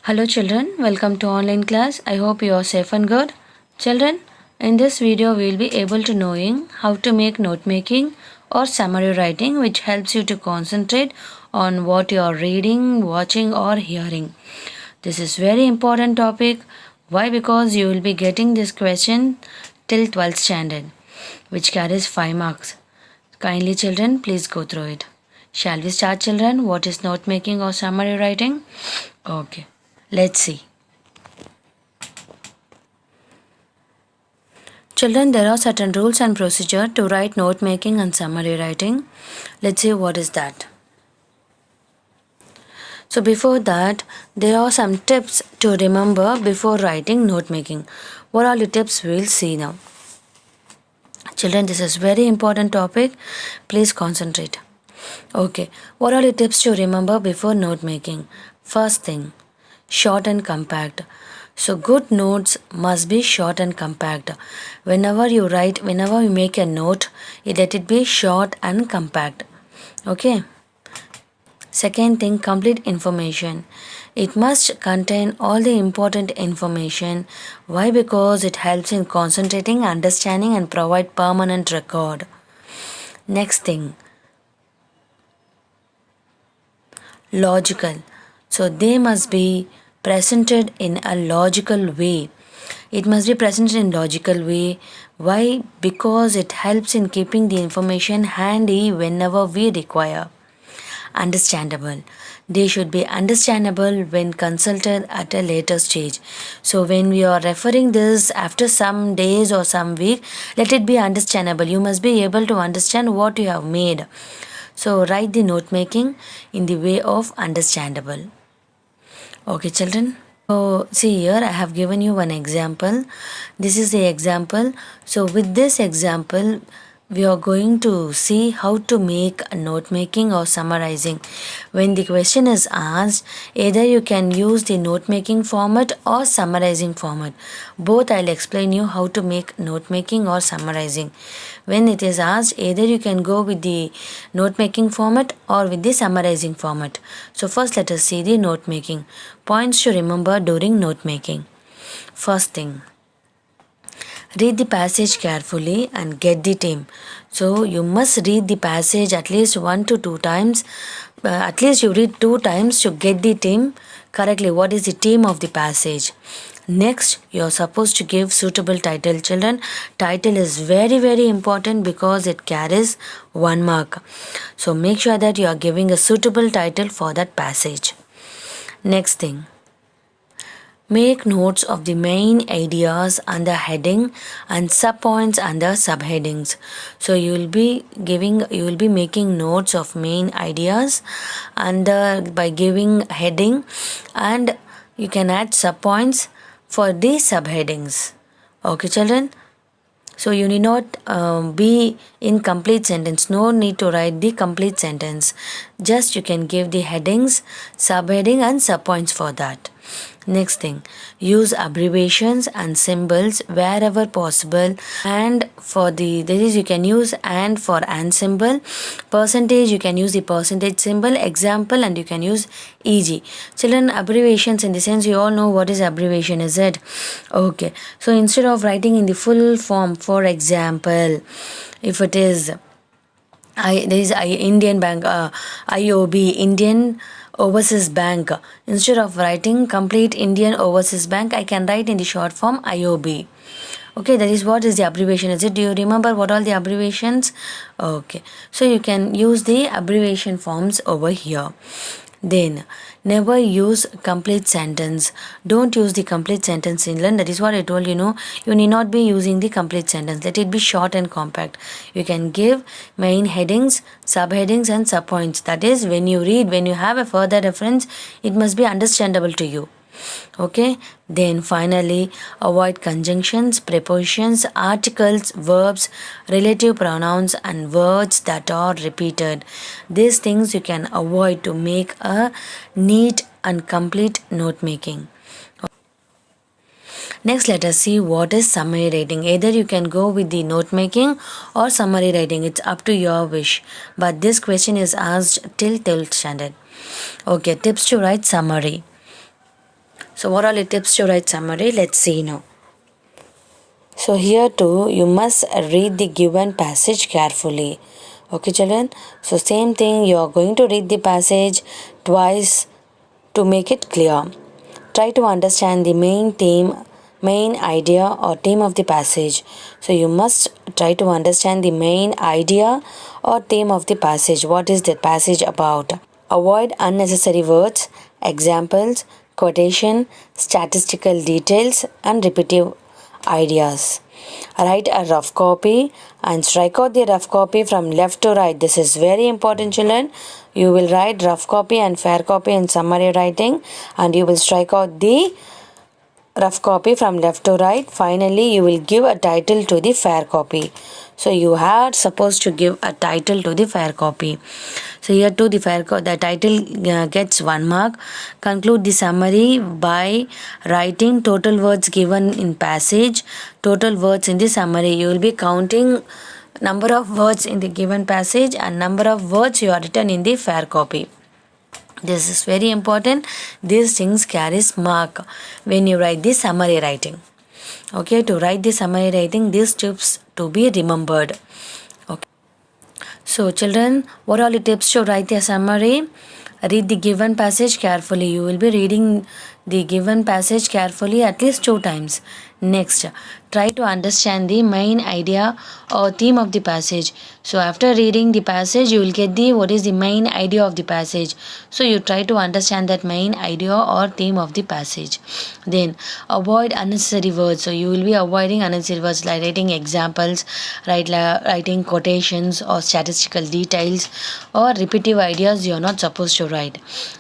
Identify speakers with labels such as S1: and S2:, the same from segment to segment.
S1: Hello children, welcome to online class. I hope you are safe and good. Children, in this video we will be able to knowing how to make note making or summary writing which helps you to concentrate on what you are reading, watching or hearing. This is very important topic. Why? Because you will be getting this question till 12th standard which carries 5 marks. Kindly children, please go through it. Shall we start children? What is note making or summary writing? Okay. Let's see. Children, there are certain rules and procedure to write note making and summary writing. Let's see what is that. So before that, there are some tips to remember before writing note making. What are the tips we'll see now. Children, this is very important topic. Please concentrate. Okay, what are the tips to remember before note making? First thing, short and compact. So good notes must be short and compact. Whenever you make a note, let it be short and compact. Okay. Second thing, complete information. It must contain all the important information. Why? Because it helps in concentrating, understanding and provide permanent record. Next thing, logical. So they must be presented in a logical way. It must be presented in logical way. Why? Because it helps in keeping the information handy whenever we require. Understandable. They should be understandable when consulted at a later stage. So when we are referring this after some days or some week, let it be understandable. You must be able to understand what you have made. So write the note making in the way of understandable. Okay children. So see here I have given you one example. This is the example. So with this example we are going to see how to make a note making or summarizing. When the question is asked, either you can use the note making format or summarizing format. Both I'll explain you how to make note making or summarizing. When it is asked, either you can go with the note making format or with the summarizing format. So first let us see the note making. Points to remember during note making. First thing, read the passage carefully and get the theme. So you must read the passage at least 1 to 2 times. At least you read 2 times to get the theme correctly. What is the theme of the passage? Next, you are supposed to give suitable title. Children, title is very important because it carries 1 mark. So make sure that you are giving a suitable title for that passage. Next thing, make notes of the main ideas under heading and subpoints under subheadings. So you will be making notes of main ideas by giving heading, and you can add subpoints for the subheadings. Okay children. So you need not be in complete sentence. No need to write the complete sentence. Just you can give the headings, subheading and subpoints for that. Next thing, use abbreviations and symbols wherever possible. And for you can use and for and symbol. Percentage, you can use the percentage symbol. Example, and you can use EG. Children, abbreviations in the sense you all know what is abbreviation, is it? Okay. So instead of writing in the full form, for example, if it is there is Indian Bank, IOB, Indian Overseas Bank. Instead of writing complete Indian Overseas Bank, I can write in the short form IOB. Okay, that is what is the abbreviation, is it? Do you remember what all the abbreviations? Okay, so you can use the abbreviation forms over here. Then, never use complete sentence. Don't use the complete sentence in learn. That is what I told you. You need not be using the complete sentence. Let it be short and compact. You can give main headings, subheadings and subpoints. That is, when you read, when you have a further reference, it must be understandable to you. Okay, then finally avoid conjunctions, prepositions, articles, verbs, relative pronouns and words that are repeated. These things you can avoid to make a neat and complete note making. Next, let us see what is summary writing. Either you can go with the note making or summary writing. It's up to your wish. But this question is asked till 12th standard. Okay, tips to write summary. So what are the tips to write summary? Let's see now. So here too, you must read the given passage carefully. Okay, children. So same thing, you are going to read the passage twice to make it clear. Try to understand the main idea or theme of the passage. So you must try to understand the main idea or theme of the passage. What is the passage about? Avoid unnecessary words, examples, quotation, statistical details, and repetitive ideas. Write a rough copy and strike out the rough copy from left to right. This is very important, children. You will write rough copy and fair copy in summary writing, and you will strike out the rough copy from left to right. Finally, you will give a title to the fair copy. So you are supposed to give a title to the fair copy. So here too, the title gets 1 mark. Conclude the summary by writing total words given in passage, total words in the summary. You will be counting number of words in the given passage and number of words you are written in the fair copy. This is very important. These things carries mark when you write the summary writing. Okay, to write the summary writing, these tips to be remembered. Okay. So children, what are the tips to write a summary? Read the given passage carefully. You will be reading the given passage carefully at least 2 times. Next, try to understand the main idea or theme of the passage. So after reading the passage, you will get what is the main idea of the passage. So you try to understand that main idea or theme of the passage. Then avoid unnecessary words. So you will be avoiding unnecessary words like writing examples, writing quotations or statistical details or repetitive ideas you are not supposed to write.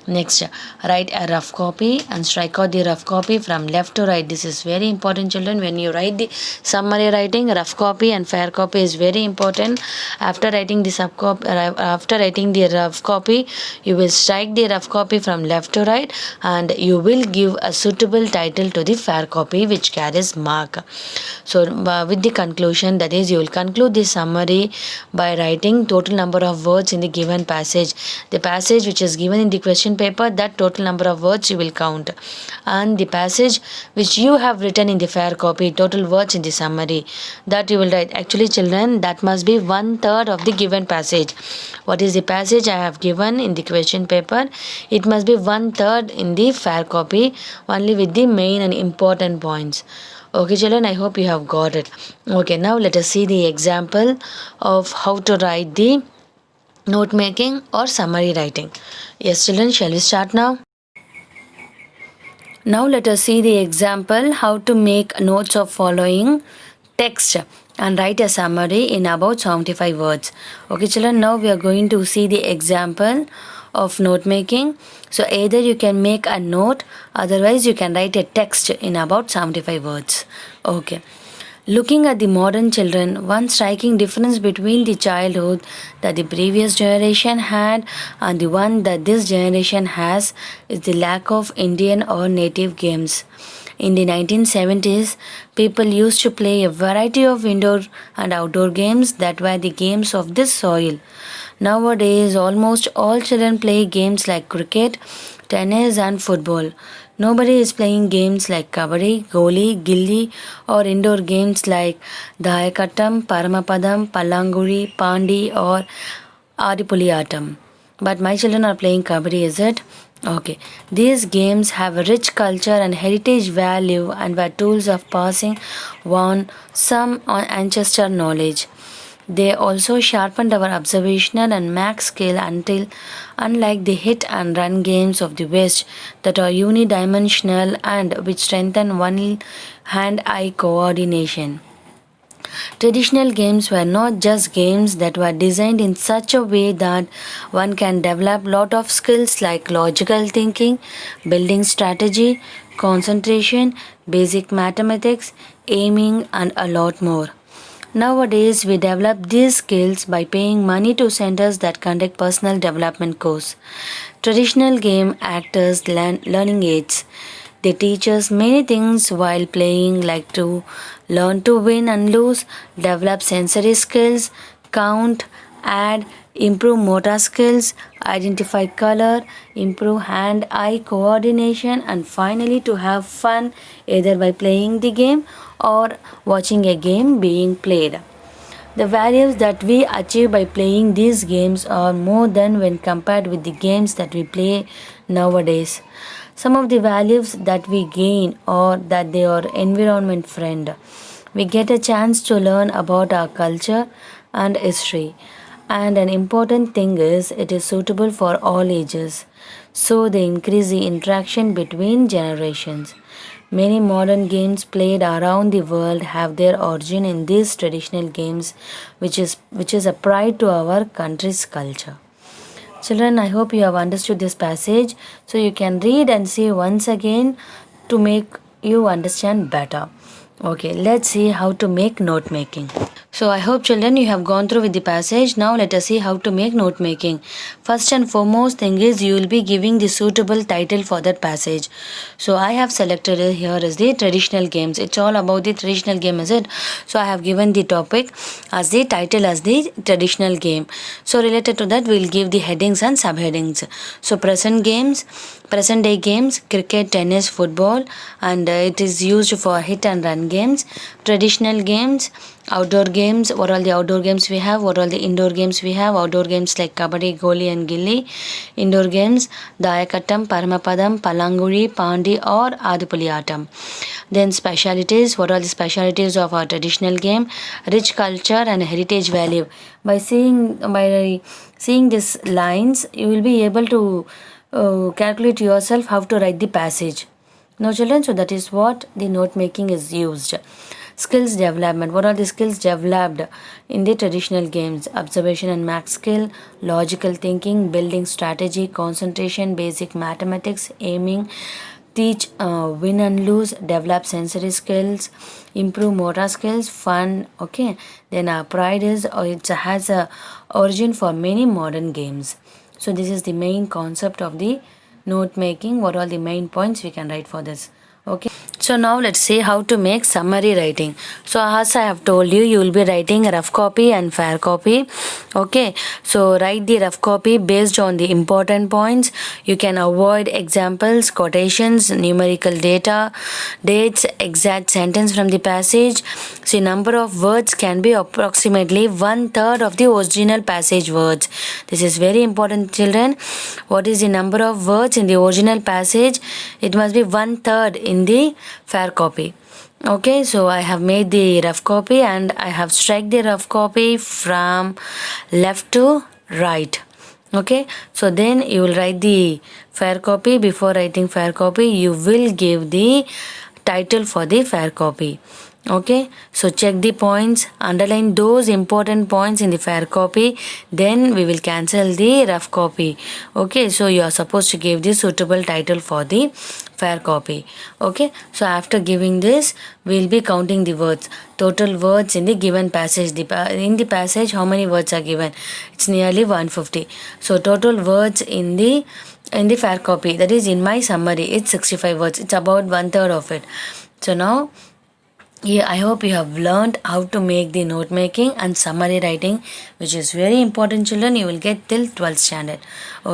S1: Next, write a rough copy and strike out the rough copy from left to right. This is very important, children. When you write the summary writing, rough copy and fair copy is very important. After writing the rough copy, you will strike the rough copy from left to right, and you will give a suitable title to the fair copy which carries mark. So with the conclusion, that is, you will conclude the summary by writing total number of words in the given passage. The passage which is given in the question paper, that total number of words you will count, and the passage which you have written in the fair copy, total words in the summary, that you will write. Actually, children, that must be 1/3 of the given passage. What is the passage I have given in the question paper? It must be 1/3 in the fair copy, only with the main and important points. Okay, children, I hope you have got it. Okay, now let us see the example of how to write the note making or summary writing. Yes, children, shall we start now? Now let us see the example how to make notes of following text and write a summary in about 75 words. Okay, children, now we are going to see the example of note making. So either you can make a note, otherwise you can write a text in about 75 words. Okay. Looking at the modern children, one striking difference between the childhood that the previous generation had and the one that this generation has is the lack of Indian or native games. In the 1970s, people used to play a variety of indoor and outdoor games that were the games of this soil. Nowadays, almost all children play games like cricket, tennis, and football. Nobody is playing games like kabaddi, goli, gilli, or indoor games like dayakattam, paramapadam, pallanguri, pandi, or adipuliyatam. But my children are playing kabaddi, is it? Okay. These games have a rich culture and heritage value and were tools of passing on some ancestor knowledge. They also sharpened our observational and math skill until, unlike the hit and run games of the West that are unidimensional and which strengthen one hand-eye coordination. Traditional games were not just games that were designed in such a way that one can develop lot of skills like logical thinking, building strategy, concentration, basic mathematics, aiming, and a lot more. Nowadays, we develop these skills by paying money to centers that conduct personal development course. Traditional game act as learning aids. They teach us many things while playing, like to learn to win and lose, develop sensory skills, count, add, improve motor skills, identify color, improve hand-eye coordination, and finally to have fun either by playing the game or watching a game being played. The values that we achieve by playing these games are more than when compared with the games that we play nowadays. Some of the values that we gain are that they are environment friend. We get a chance to learn about our culture and history. And an important thing is it is suitable for all ages. So they increase the interaction between generations. Many modern games played around the world have their origin in these traditional games, which is a pride to our country's culture. Children, I hope you have understood this passage, so you can read and see once again to make you understand better. Okay, let's see how to make note making. So I hope children you have gone through with the passage. Now let us see how to make note making. First and foremost thing is you will be giving the suitable title for that passage. So I have selected it here as the traditional games. It's all about the traditional game, is it? So I have given the topic as the title as the traditional game. So related to that we will give the headings and subheadings. So present games, present day games, cricket, tennis, football, and it is used for hit and run games. Traditional games, outdoor games, what all the outdoor games we have, what all the indoor games we have. Outdoor games like kabaddi, goli and gilli. Indoor games dayakattam, paramapadam, palanguri, pandi or adipuli atam. Then specialities, what are the specialities of our traditional game? Rich culture and heritage value. By seeing these lines you will be able to calculate yourself how to write the passage. Now children, so that is what the note making is used. Skills development. What are the skills developed in the traditional games? Observation and math skill, logical thinking, building strategy, concentration, basic mathematics, aiming, teach win and lose, develop sensory skills, improve motor skills, fun. Okay, then pride is it has a origin for many modern games. So this is the main concept of the note making. What are the main points we can write for this? Okay, so now let's see how to make summary writing. So as I have told you, you will be writing a rough copy and fair copy. Okay, so write the rough copy based on the important points. You can avoid examples, quotations, numerical data, dates, exact sentence from the passage. See, number of words can be approximately 1/3 of the original passage words. This is very important, children. What is the number of words in the original passage? It must be 1/3 in the fair copy. Okay, so I have made the rough copy and I have struck the rough copy from left to right. Okay, so then you will write the fair copy. Before writing fair copy, you will give the title for the fair copy. Okay, so check the points, underline those important points in the fair copy, then we will cancel the rough copy. Okay, so you are supposed to give the suitable title for the fair copy. Okay, so after giving this we will be counting the words, total words in the given passage. In the passage how many words are given? It's nearly 150. So total words in the fair copy, that is in my summary, it's 65 words. It's about 1/3 of it. So now I hope you have learned how to make the note making and summary writing, which is very important, children. You will get till 12th standard.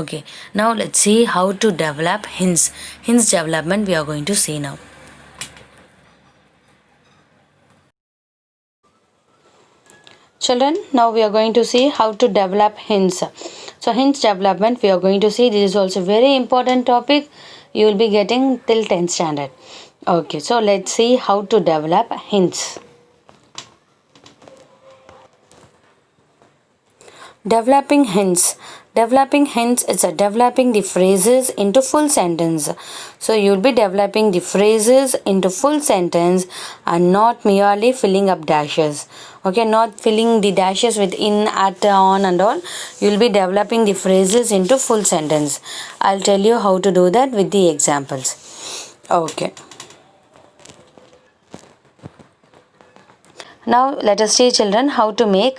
S1: Okay, now let's see how to develop hints. Hints development we are going to see now. Children, now we are going to see how to develop hints. So hints development we are going to see. This is also very important topic. You will be getting till 10th standard. Okay, so let's see how to develop hints. Developing hints. Developing hints is developing the phrases into full sentence. So you'll be developing the phrases into full sentence and not merely filling up dashes. Okay, not filling the dashes with in, at, on and all. You'll be developing the phrases into full sentence. I'll tell you how to do that with the examples. Okay. Now let us see, children, how to make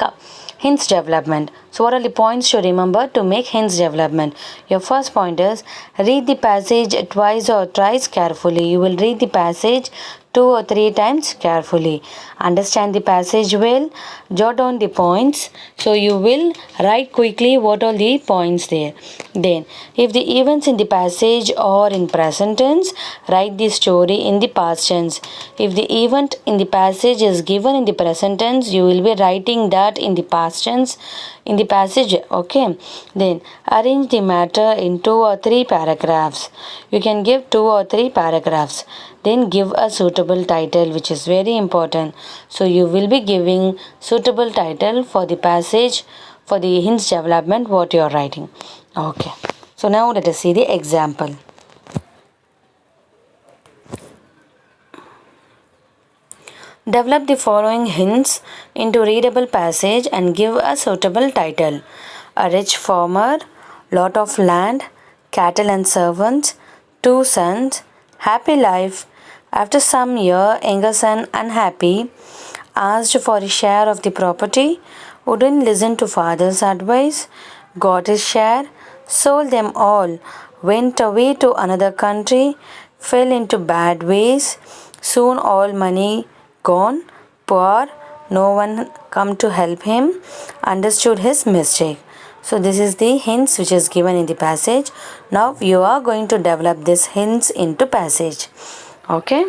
S1: hints development. So what are the points to remember to make hints development? Your first point is read the passage twice or thrice carefully. You will read the passage 2 or 3 times carefully. Understand the passage well, jot down the points. So you will write quickly what are the points there. Then, if the events in the passage are in present tense, write the story in the past tense. If the event in the passage is given in the present tense, you will be writing that in the past tense in the passage. Okay. Then arrange the matter in 2 or 3 paragraphs. You can give 2 or 3 paragraphs. Then give a suitable title, which is very important. So you will be giving suitable title for the passage, for the hints development what you are writing. Okay. So now let us see the example. Develop the following hints into readable passage and give a suitable title. A rich farmer, lot of land, cattle and servants, 2 sons, happy life. After some year, younger son unhappy, asked for a share of the property, wouldn't listen to father's advice, got his share, sold them all, went away to another country, fell into bad ways, soon all money gone, poor, no one come to help him, understood his mistake. So this is the hints which is given in the passage. Now you are going to develop these hints into passage. Okay.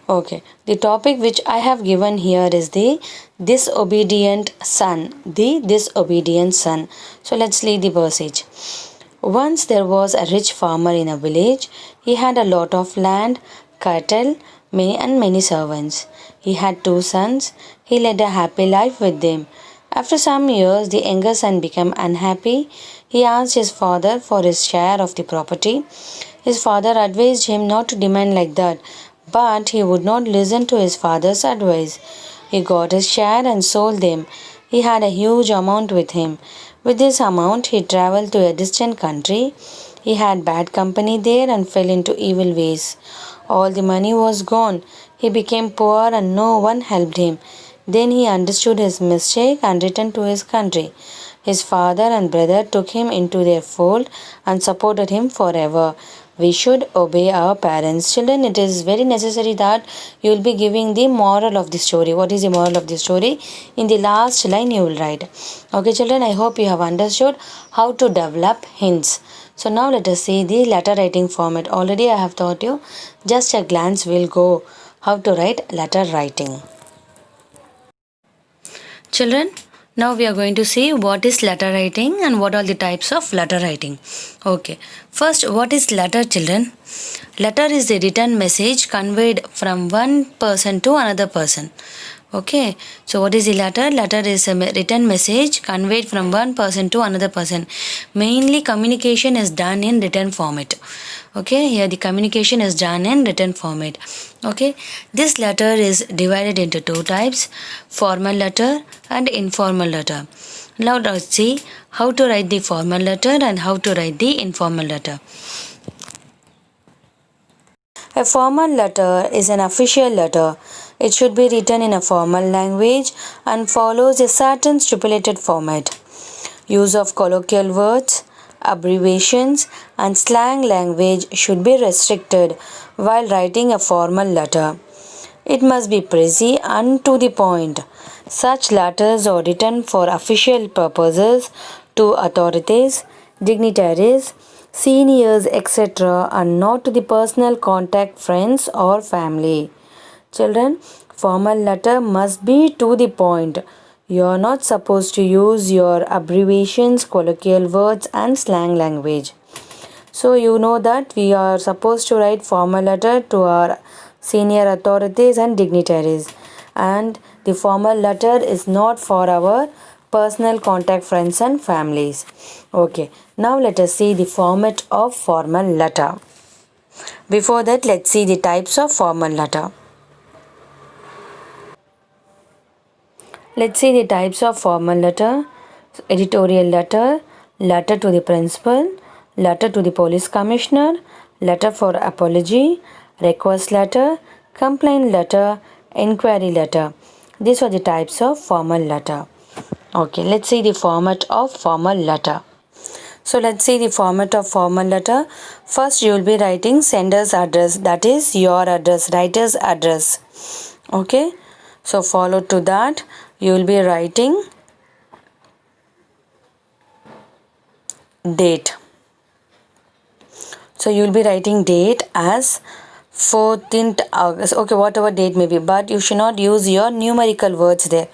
S1: Okay, the topic which I have given here is the disobedient son. The disobedient son. So let's read the passage. Once there was a rich farmer in a village. He had a lot of land, cattle, many servants. He had 2 sons. He led a happy life with them. After some years, the younger son became unhappy. He asked his father for his share of the property. His father advised him not to demand like that, but he would not listen to his father's advice. He got his share and sold them. He had a huge amount with him. With this amount, he traveled to a distant country. He had bad company there and fell into evil ways. All the money was gone. He became poor and no one helped him. Then he understood his mistake and returned to his country. His father and brother took him into their fold and supported him forever. We should obey our parents. Children, it is very necessary that you will be giving the moral of the story. What is the moral of the story? In the last line you will write. Okay children, I hope you have understood how to develop hints. So now let us see the letter writing format. Already I have taught you. Just a glance will go how to write letter writing. Children, now we are going to see what is letter writing and what are the types of letter writing. Okay. First, what is letter, children? Letter is the written message conveyed from one person to another person. Okay. So what is the letter? Letter is a written message conveyed from one person to another person. Mainly communication is done in written format. Okay, here the communication is done in written format. Okay, this letter is divided into 2 types, formal letter and informal letter. Now let's see how to write the formal letter and how to write the informal letter. A formal letter is an official letter. It should be written in a formal language and follows a certain stipulated format. Use of colloquial words, abbreviations and slang language should be restricted while writing a formal letter. It must be precise and to the point. Such letters are written for official purposes to authorities, dignitaries, seniors, etc., and not to the personal contact friends or family. Children, formal letter must be to the point. You are not supposed to use your abbreviations, colloquial words, and slang language. So, you know that we are supposed to write formal letter to our senior authorities and dignitaries. And the formal letter is not for our personal contact friends and families. Okay, now let us see the format of formal letter. Before that, let's see the types of formal letter. Let's see the types of formal letter. Editorial letter, letter to the principal, letter to the police commissioner, letter for apology, request letter, complaint letter, inquiry letter. These are the types of formal letter. Okay, let's see the format of formal letter. So let's see the format of formal letter. First you will be writing sender's address, that is your address, writer's address. Okay, so follow to that you will be writing date. So you will be writing date as 14th August, okay, whatever date may be, but you should not use your numerical words there.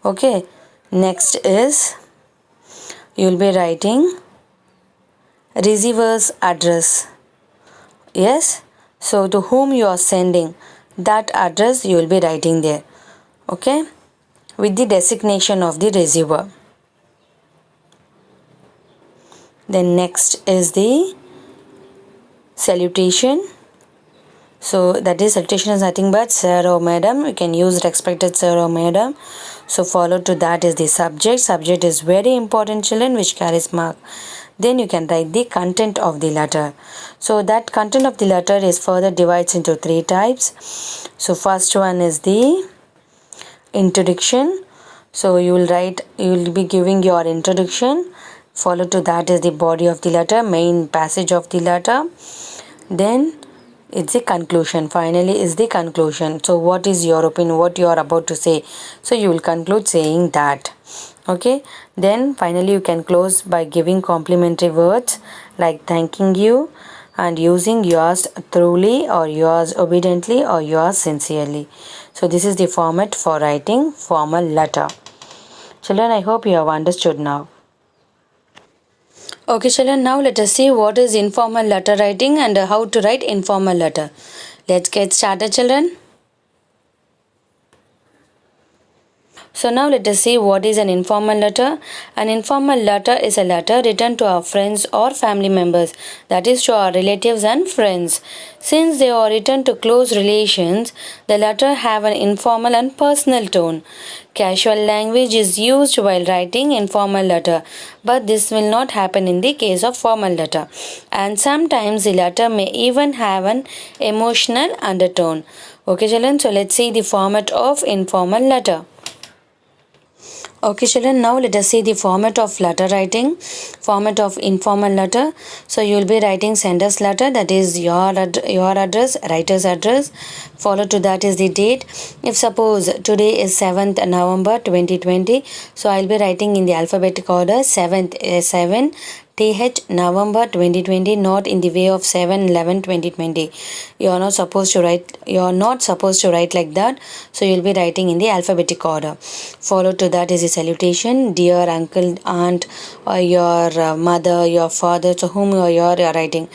S1: Okay, next is you will be writing receiver's address. Yes, so to whom you are sending, that address you will be writing there. Okay, with the designation of the receiver. Then next is the salutation. So that is, salutation is nothing but sir or madam. You can use respected sir or madam. So follow to that is the subject. Subject is very important, children, which carries mark. Then you can write the content of the letter. So that content of the letter is further divides into 3 types. So first one is the introduction. So you will be giving your introduction. Follow to that is the body of the letter, main passage of the letter. Then it's the conclusion. Finally is the conclusion. So what is your opinion, what you are about to say? So you will conclude saying that. Okay, then finally you can close by giving complimentary words like thanking you and using yours truly or yours obediently or yours sincerely. So this is the format for writing formal letter. Children, I hope you have understood now. Okay children, now let us see what is informal letter writing and how to write informal letter. Let's get started, children. So now let us see what is an informal letter. An informal letter is a letter written to our friends or family members, that is to our relatives and friends. Since they are written to close relations, the letter have an informal and personal tone. Casual language is used while writing informal letter, but this will not happen in the case of formal letter. And sometimes the letter may even have an emotional undertone. Okay children, so let's see the format of informal letter. Okay children, now let us see the format of letter writing. Format of informal letter. So you will be writing sender's letter, that is your address, writer's address. Follow to that is the date. If suppose today is 7th November 2020, so I will be writing in the alphabetic order 7th 7 TH November 2020, not in the way of 7/11/2020. You are not supposed to write like that. So you will be writing in the alphabetic order. Follow to that is a salutation, dear uncle, aunt, or your mother, your father, so whom you are writing.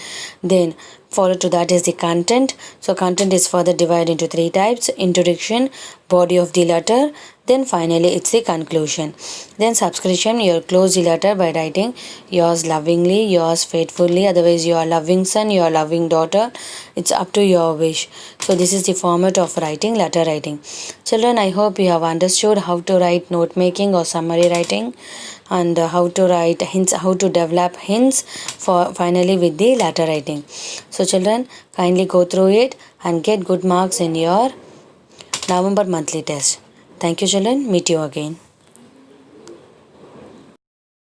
S1: Then follow to that is the content. So content is further divided into 3 types: introduction, body of the letter, then finally it's the conclusion. Then subscription, you close the letter by writing yours lovingly, yours faithfully, otherwise your loving son, your loving daughter. It's up to your wish. So this is the format of writing letter writing. Children, I hope you have understood how to write note making or summary writing, and how to write hints, how to develop hints for finally with the letter writing. So children, kindly go through it and get good marks in your November monthly test. Thank you children. Meet you again.